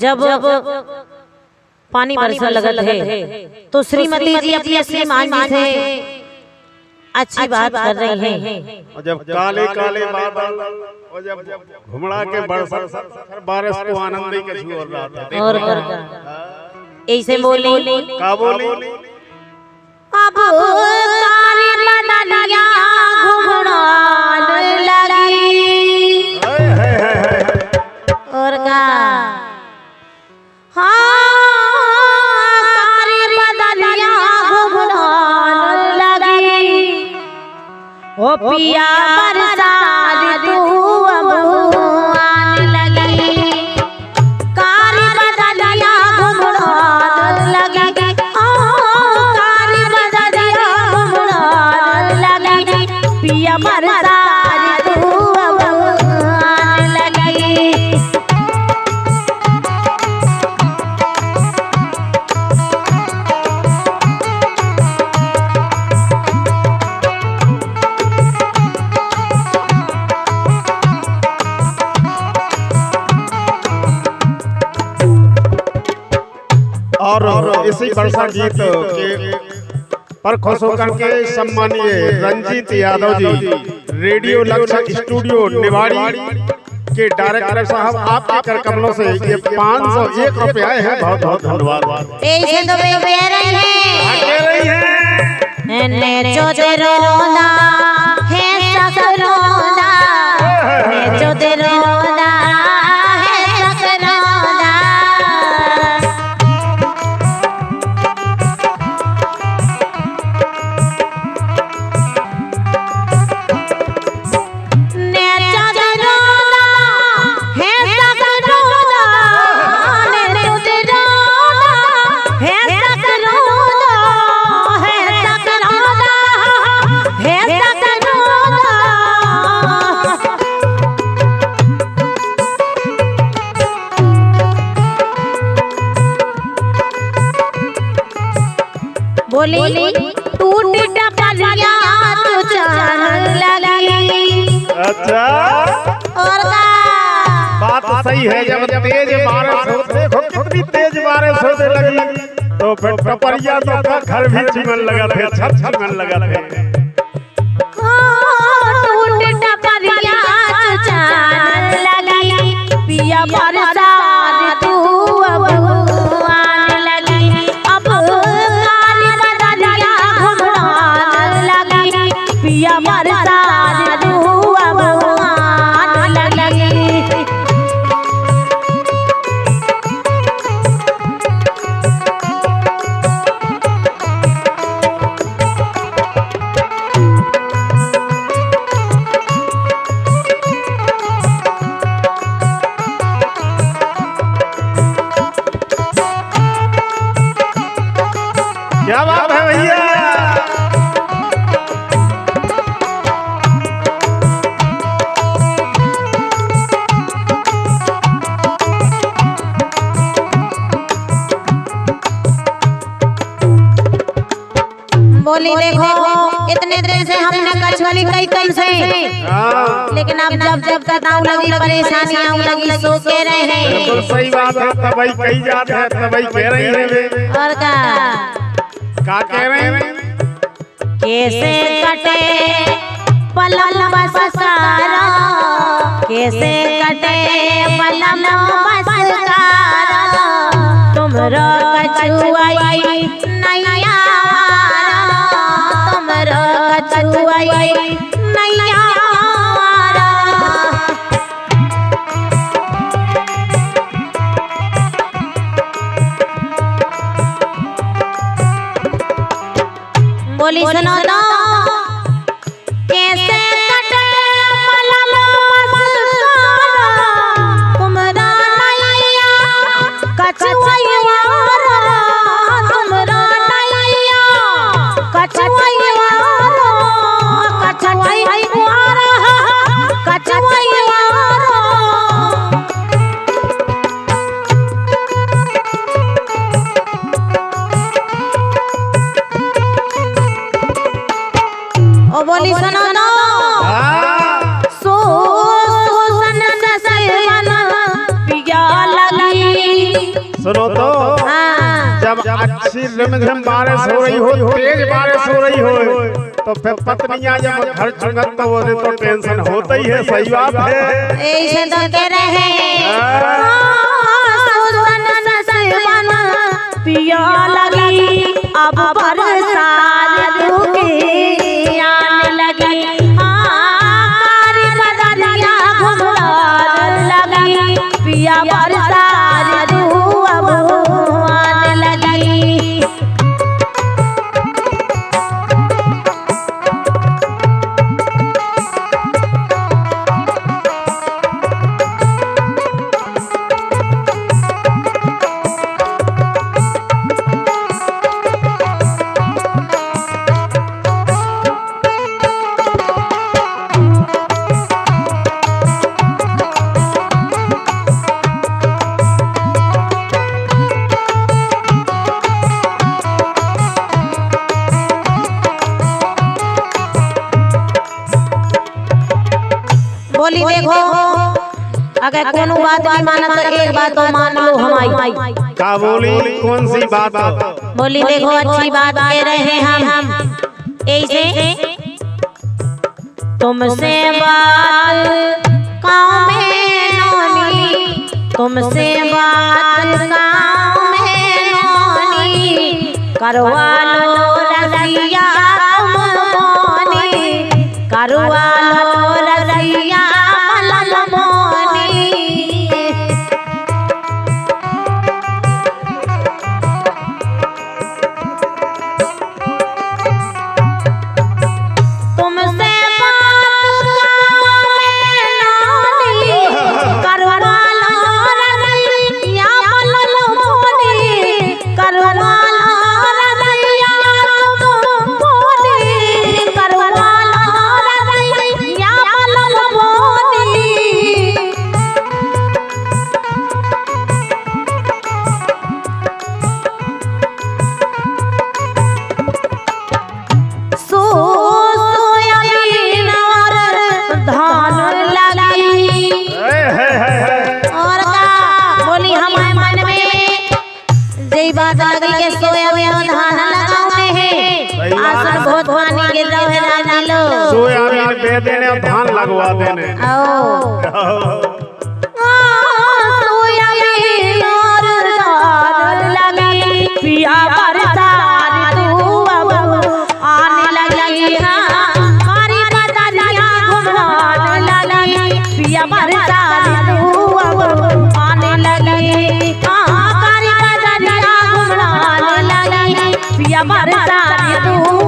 जब पानी बरसने लगत है तो श्रीमती जी अपनी असली मां से अच्छी बात कर रही हैं। और जब काले काले बादल और जब घुमड़ा के बरसात बारिश को आनंद ही कुछ और रहा था। और ऐसे बोली का बोली अब कारी बदनिया घुमड़ाने लगी और का ओ पिया बरसात तू अब आने लगी कारी बदनिया घुमड़ाने लगी ओ कारी बदनिया घुमड़ाने लगी पिया बरसात तू अब आने लगी। और इसी वर्षा गीत के पर खुश होकर के सम्मानीय रंजीत यादव जी रेडियो लक्ष्य स्टूडियो निवाड़ी के डायरेक्टर साहब आपके कर कमलों से ये 501 रुपया है। बहुत बहुत धन्यवाद। ऐसे तो वे कह रही हैं ने जो रोना है सकरोना ने जो रोना है सकरोना बोली टूट टपलिया तू चाहन लगी। अच्छा और बात सही है। जब तेज बारिश हो देखो कितनी तेज बारिश होने लगी तो फिर टपरिया तो घर भी चिमन लगा थे छत चिमन लगा थे। टूट टपलिया तू चाहन लगी पिया बरसात तू अब आने लगी अब पिया बरसात तू अब आने लगी। क्या बात है भैया। बोली देखो इतने दिन से हमने कछवाली कई कम से लेकिन अब जब तक आऊ लगी परेशानी आऊ लगी सो के रहे। बिल्कुल सही बात है। तबई कही जात है तबई कह रही है। और का कह रहे हैं कैसे कटे पलम बसकारा कैसे कटे पलम बसकारा तुमरो कछुआई नैया तुमरो कछुआई नैया बोली सुनो तो कैसे कटे पलम बसकारा तुमरा नैया कछुआई वारा तुमरा नैया कछुआई वारा कछुआई वारा कछुआई वारा। सुनो तो हाँ। जब अच्छी रिमझिम बारिश हो रही हो, तेज बारिश हो रही हो, तो फिर पत्नियां जब घर चुंगत तो वो तो टेंशन होता ही है। सही बात है। ऐसे तो कह रहे पिया लगी अब बरसात धूके आने लगी, हमारी बदनिया घुमराने लगी, पिया बरसात धूप अब आने लगी। बोली देखो, अगर कोनो बात नहीं माना तो एक बात तो मान लो हमारी। क्या बोली? कौन सी बात? बोली देखो, अच्छी बात कह रहे हैं हम ऐसे तुमसे बात गाँव में नौनी, तुमसे बात गाँव में नौनी, करवा लो रसिया मोनी, करवा लो रसिया मोनी। तुमसे बात लगल के सोयाबीन धान लगाउने है, आसर बहुत पानी गिर रहा है रानी लो, सोयाबीन बे देने और धान लगवा देने। सोयाबीन और धान लगी, पिया बरसात धूप आने लगी, हमारी बदनिया घुमराने लगी, पिया बरसात धूप आने लगी, हमारी बदनिया घुमराने लगी, पिया बरसात धूप